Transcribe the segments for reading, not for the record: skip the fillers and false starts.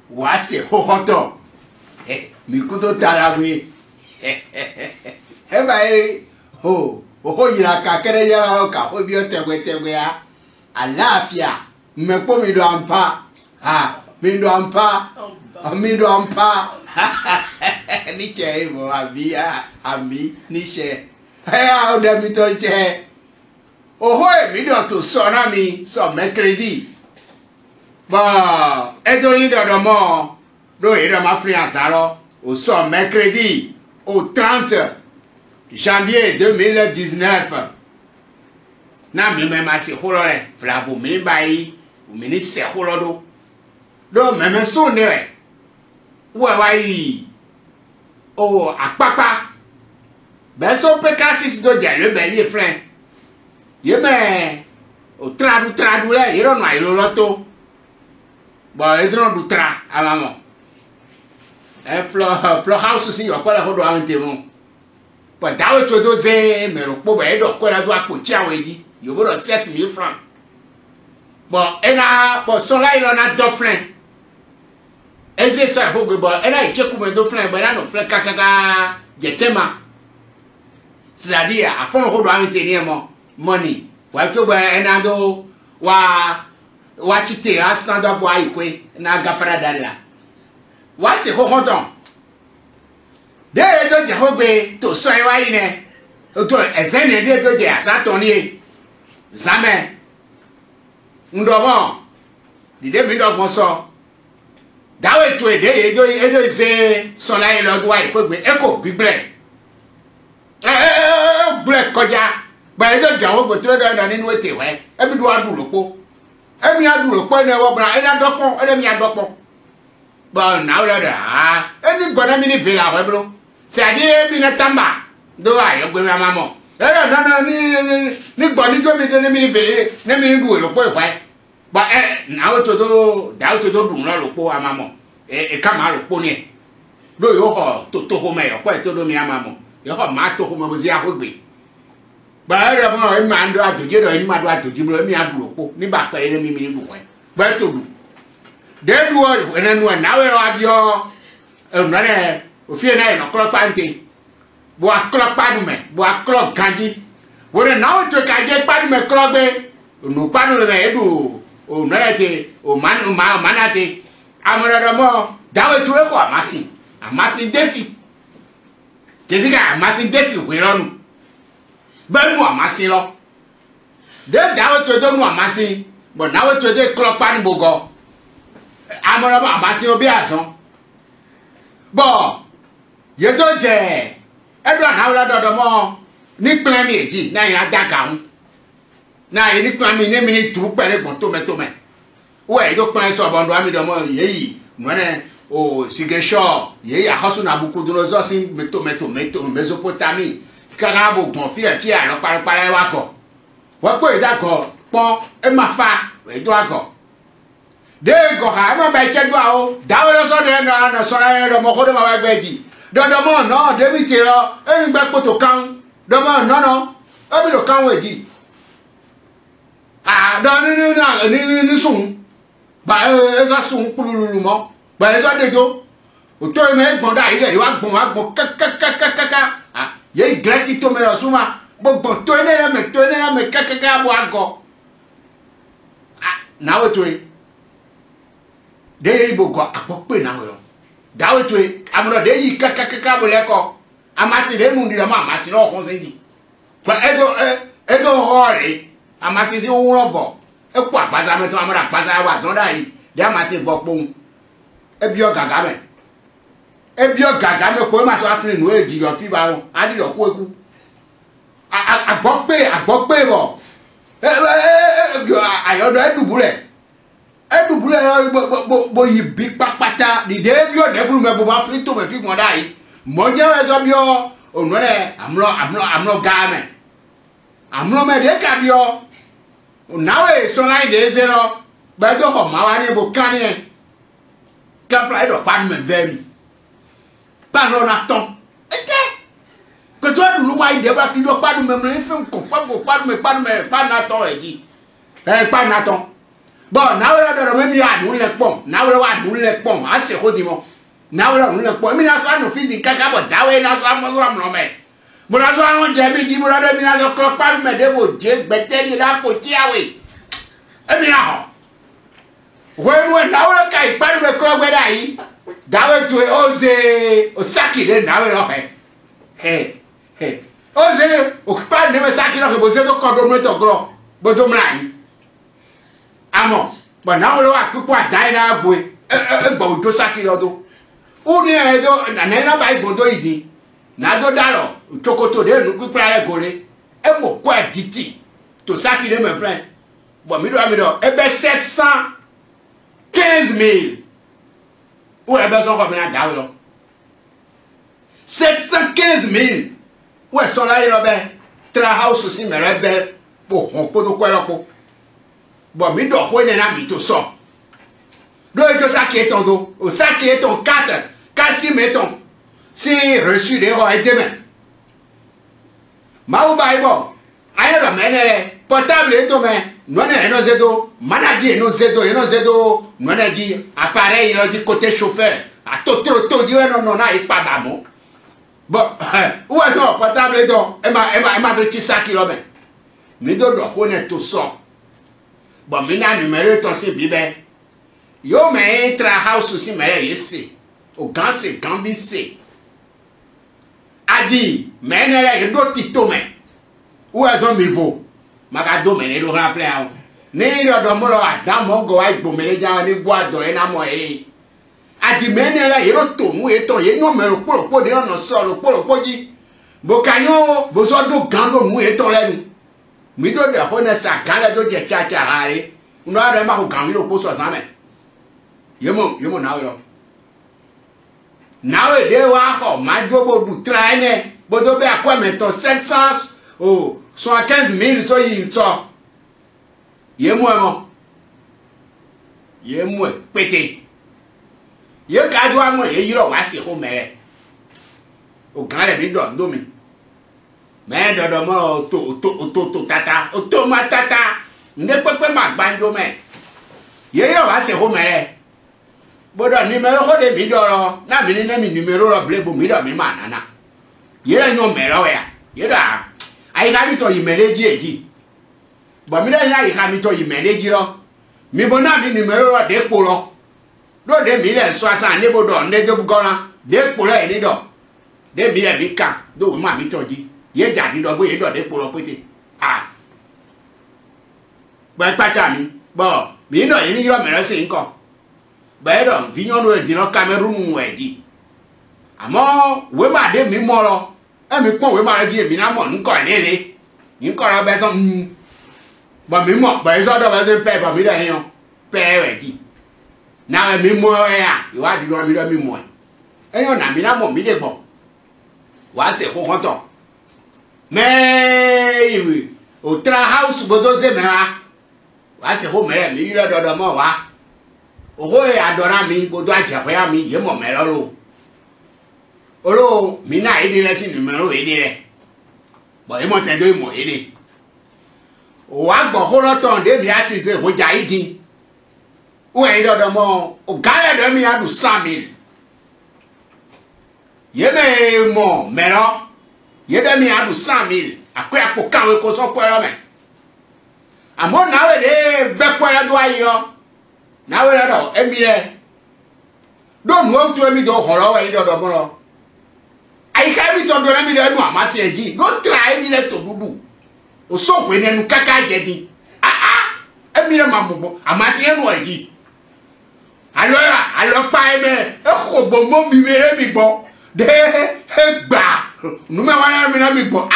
wase hohoto mikuto tarawe ebaere ho yira ka kere yara ka obi otegwe ya alafia mmepo mi do ampa mi do ampa ni che mo abi ni che o de mi to che mi do to so na mi so mercredi edo yin do mo do ira ma free asaro o so mercredi au 30 janvier 2019 na mi me ma se holore flavo mi bai o mi ni se holodo do me me so ne re wa yi o apapa be so pe casis do je le be ye friend ye me o tradu le ye ro no ai lo loto e dron du tra amamo plo house si yo pala hodo ante mo but dawe to do ze me ro po be do ko la do apochi aweji you go 7,000 francs but so la ilo na do friend eze so ho go but ena icheku me do friend but na no friend kakaka jetema c'est-à-dire à fond hodo ante ni mo money wa to ba ena do wa chite a stand up wa ikwe na gafara dalla wa se ho hodon de do je ho gbe to so e wa yi ne to ezene de do je asaton ni zame ndobo di de mi do gbon so dawe to ede edo se so la ilo do wa ikwe gbe eko bible black koja ba edo jawo gbe to do na ninu ete we ebi do adu lopo emi aduro po ne wo bra ena dokpon emi adokpon ba na o da eni gbona mi ni vela we bro se ade bi na tamba do ayo gbe mi amamo na ni gboni jo mi de mi ni vele ne mi ni du lo po ifa ba na o to do dun lo po amamo ka ma lo po ni do yo ho to ho me yo po to do mi amamo yo ho ma to ho mo zi ahogbe ba re mo e ma ndo adoje do ni ma do adoje bro mi aduro po ni ba pere mi ni du we ba to du de du o ena nu na we wa bio na re o fie na no kro pante bo akro padu me bo akro ganji wo re na o to ka je padu me kro gbe no padu le edu o na re te o manate amara mo dawe to e ko amasi desi jesika amasi desi we ronu ben mo amasi lo de dawo to do no amasi but now to de clock pan bogo amara ba amasi obi ason bo ye to je edo na do mo ni plan meji na ya daga un na ye ni plan mi ne mi ni tu pere gbon to me we do plan so bondo ami do mo yeyi mo ne o sigesho yeyi ahosu na buku do zo sin meto Mesopotamie karabo gbon fi lo parapara wa ko wa ko idako pon e ma fa e do ago de go ha ma ba ke do o dawo lo so de na so ra ro mo ko do ma wa gbeji do mo no de mi ti ro e mi gba poto kan do mo no e mi do kan weji do ni sun ba e za sun pululu mo ba e so de do o to me gbon da ire wa gbon ka ye greki to me suma gbogbo to ene me kakaka bo ago na we to de ibo go apope na we lo da we to amro de yi kakaka bo leko amasi de nu ndira ma amasi no kon se di pa edo hore amasi si wo ro e ku agbaza me to amra agbaza wa so da yi de amasi vo pon e bi o gaga me ko ma so afrin nu eji yo fi ba won adi do ku eku agbope bo ayodo edubule bo yi bi papata di de bi o nebulu me bo ba fri to me fi mo dai mo je we so bi o onore amro game amro me de ka bi o nawe so lai de zero ba do ho ma wa ni bo kan ni ka fly do pan me vem paro na ton que tu as nous maïs débat qui doit pas nous même faire un compas pour pas me pas na ton et dit pas na ton bon nawra do me mi adu le pom nawra wa adu le pom ase ko di mo nawra adu le pom mi na so anu fi di kaka bo dawe na so amlo me mo na so awon je mi ji mo na do mi na so kro pa me de bo je gbete ni la po ti awe e mi na ho when nawra kai pa me kro gbe dai dawe to oze osaki de nawra he oze o pa ne me saki no ke bo se do ko do me to gro bo do mrai amo but now we are people are dying now boy gbo do saki lodo o ni e do na na ba igbo do idi na do daro chokoto de nu pipa re gore e mo ko editi to saki de my friend but mi do e be 715,000 o e be so ko bi na dawo lo 715,000 o e so la yi lo be tra house si mere be po hon po do ko lo po bon mi do ko na mi to so do je ça qui est ton do o ça qui est ton 4 kasi meton si reçu de roi demain ma ou baibo ayo do menere portable et to men non e no zedo manager no zedo non e di appareil lo di côté chauffeur a to di no na ipa ba mo bon ou est no portable do e ma do ti ça qui lo ben mi do ko ne to so bon mina numéro ton si bibe yo me tra house si mere yesi o gan se gambi se adi menere e do tito me o ezo mi vo maga do me do rapple a ni do mo lo adam mo go igbo mere ja ni gbo ado e na mo e adi menere e ro to mu e to ye no me ro poro de no so ro poro ji bo kanyo bo so do gan do mu e to lenu mi do de ho na sa gala do je cha hai no ara ma ho kan mi lo po so san me yemo na lo na we de wa ho ma jo bo du traine bo do be akwa me to 700 o 15,000 so yi to yemo pete ye ka do amo ye yiro wa si ho mere o kan le mi do mi me do mo to tata o to ma tata ne pepe ma gbanjo me ye yo wa se ho mere bodo numero ho de mi do ro na mi ni mi numero ro blebo mi do mi ma nana ye ra nyo mere o ya ye da ai ga mi to yi mere ji eji bo mi da ya yi ga mi to yi mere ji ro mi bo na mi numero ro de po ro do de mi le so asa ne bodo ne de bugora de po ro e ni do de mi le bi ka do ma mi to ji ye jadi do bo ye do de po ro pete ba pacha mi bo mi no ye ni yo mere se nko ba do vinyo no e di no Cameroon we di amo we ma de mi mo ro e mi pon we ma ji mi na mo nko lele nko ra be so ba mi mo ba so do ba de pe ba mi da yan pe we di na mi mo ya iwa di do mi mo e yan na mi na mo mi de bo wa se ko kon to me iwi o tra house bodo se me wa se ho mere mi ro dodo mo wa o ho e adora mi bodo ajapo ya mi ye mo me lo olo mi na ide le si numero ide le bo e mo te do mo ide o wa gbo ho lo ton de mi asise ho ja idi o e dodo mo o gale do mi adu 100,000 ye me mo mero ye de mi adu 100,000 akwe apo kanwe ko so kwero me amo na we de be kwero do ayo na we do emi le do nu to emi do horo we do do mo ai ka mi to do emi le nu amase eji do try emi le to dudu o so pe ne nu kaka jedi emi le mamubo amase enu eji alo pa eme e khogbo mo mi mere mi gbo de gba nu me wa mi na mi gbo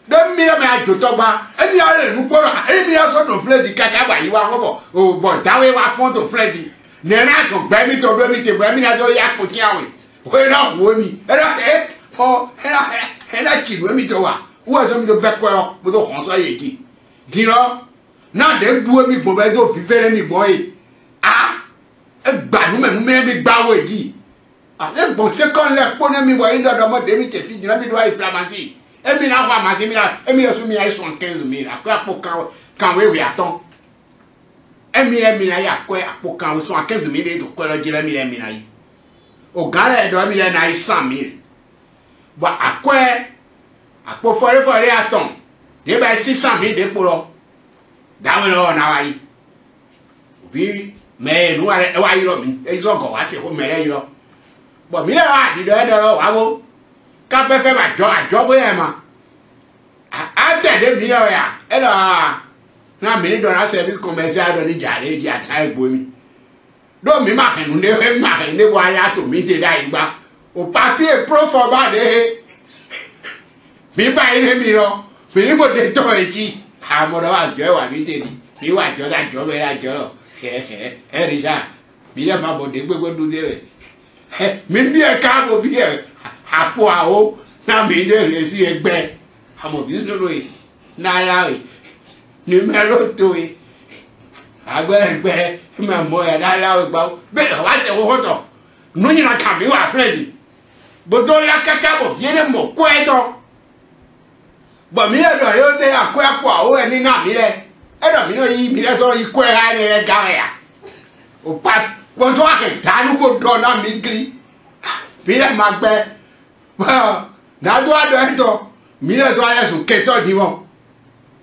dem mi me ajo to gba emi are nu poro emi aso do fledi kaka ba yi wa ko o bo dawe wa fon to fledi ne na so gba mi to do mi te gba mi na to ya po ti awe o na wo mi e na chi wo mi to wa wo so mi to be ko ro bo to hon so ye ki diro na de du mi gbo be do fi fere mi gbo yi e gba nu me mi gba wo yi e gbo se kon le po na mi wo yi do mo de mi te fi dina mi do inflammation emi na fa ma se mi na emi so mi ai 75,000 akwa po kan we attend emile ya kwe apokan so 15,000 to kwe lo jire emile yi o gare do emile na 100,000 bo akwe apo fore aton de ba 600,000 de polo dawe lo na wa yi vi me nu are e wa yi lo mi e zo go wa se ko mere yi lo bo mi le wa di do lo wa wo ka pe fe ma ajo bo e ma a te de mi lo ya e lo na mi ni do na service commercial do ni jare ji ata egbo mi do mi ma henu ne bo aya to mi te da igba o papier pro for ba de mi ba ile mi lo mi ni bo de to eji amoro wa jo wa mi te ni mi wa jo da jo be la jo lo he rija mi le ma bo de gbegbo du de mi bi e ka bo bi e apo awo na mi de le si egbe amo bi so lo yi na la we numero 2 agbe ma mo ya da la we gba be wa se wo to nu yin na ka mi wa friend bo do la kaka bo viene mo ko e to bo mi le do yo te akọ apo awo e ni na mi le e do mi no yi mi le so yi ko e ha ni le ga ya o pa bo so ake tanu bo do na mi gri mi le ma gbe ba na do ado en to mi le so ale so ke to di won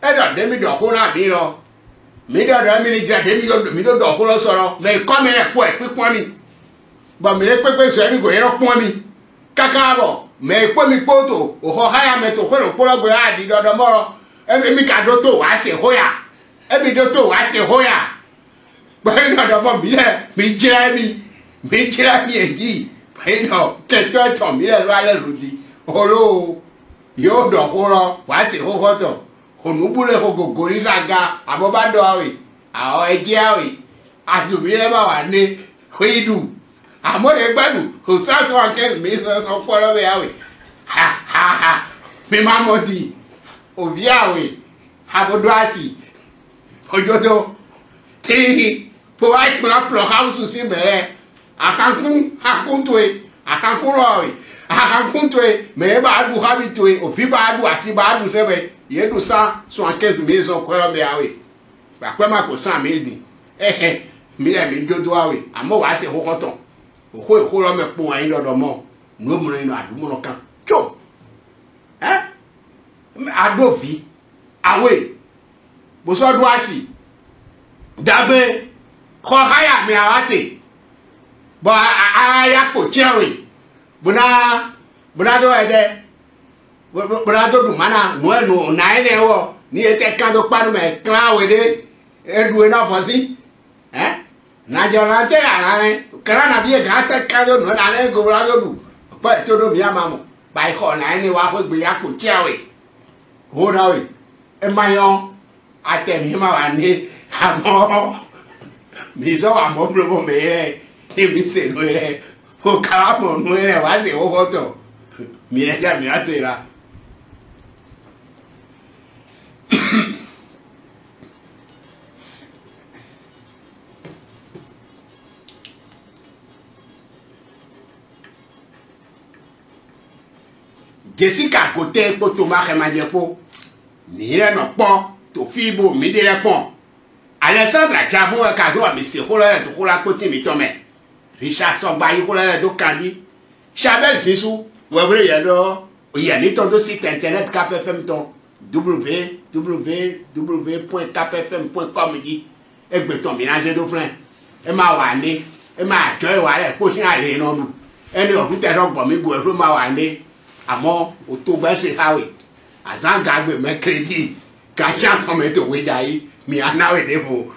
e do de mi do ko na mi lo mi do mi ni jira de mi do ko lo soro me ko mi le po e pipon mi ba mi le pepe so mi go yero pon mi kaka bo me po mi poto o ho haya me to ko lo po lo gbe adi do mo e mi ka do to wa se hoya e mi do to wa se hoya ba do mo mi jira mi eji ba do ke to mi le ra le rudi olo yo do ko ro wa se ho to onubule ko gogori gaga aboba do awe awo eje awe azubire ba wa ne hoidu amore gbadu o saso anke mi so poro be awe ha mi mamodi obi awe abodo asi ojodo ti po wa plo house si bere akankun toe akankun ro awe akankun toe me ba adu habitoe ofi ba adu ati ba adu sebe yedu sa 75,000 so ko be awe ba kwa ma ko 100,000 din mi le mi jodo awe amo wa se ho koton o ko lo me po ayin dodo mo no mu no adu mo no kan jo adofi awe bo so do asi dabe ko haya mi awate bo aya ko chewe buna do ede buna do du mana no na ile wo ni ete kan do panu me kan wede eduwe na fosi na jora te ara re kara na bi ga te kan do no na le go bra do du pa to do mi amamo ba ko na ni wa ko gbe ya ko chewe ho na we e mayon atemi ma wa ni amo mi so amo probo me re e mi se lo re o ka mo no re wa se o to mi le ja mi asera Jessica côté po to ma khemajepo mi le no po to fibo mi de le pon Alessandra Jabo e kazo a mi se ko le to ko la côté mi to me Richard Sogba yi ko le to kandi Chabel Sisu we we ye do o ye ni to site internet KPFM ton www.kpfm.com di egbe ton mi na se do flen e ma wa ni e ma jo e wa le po tin ale no nu eni o fute ro gbo mi go e ma wa ni amo o to gba se hawe azanga gbe me credit ka cha comment we jai mi ana we de bo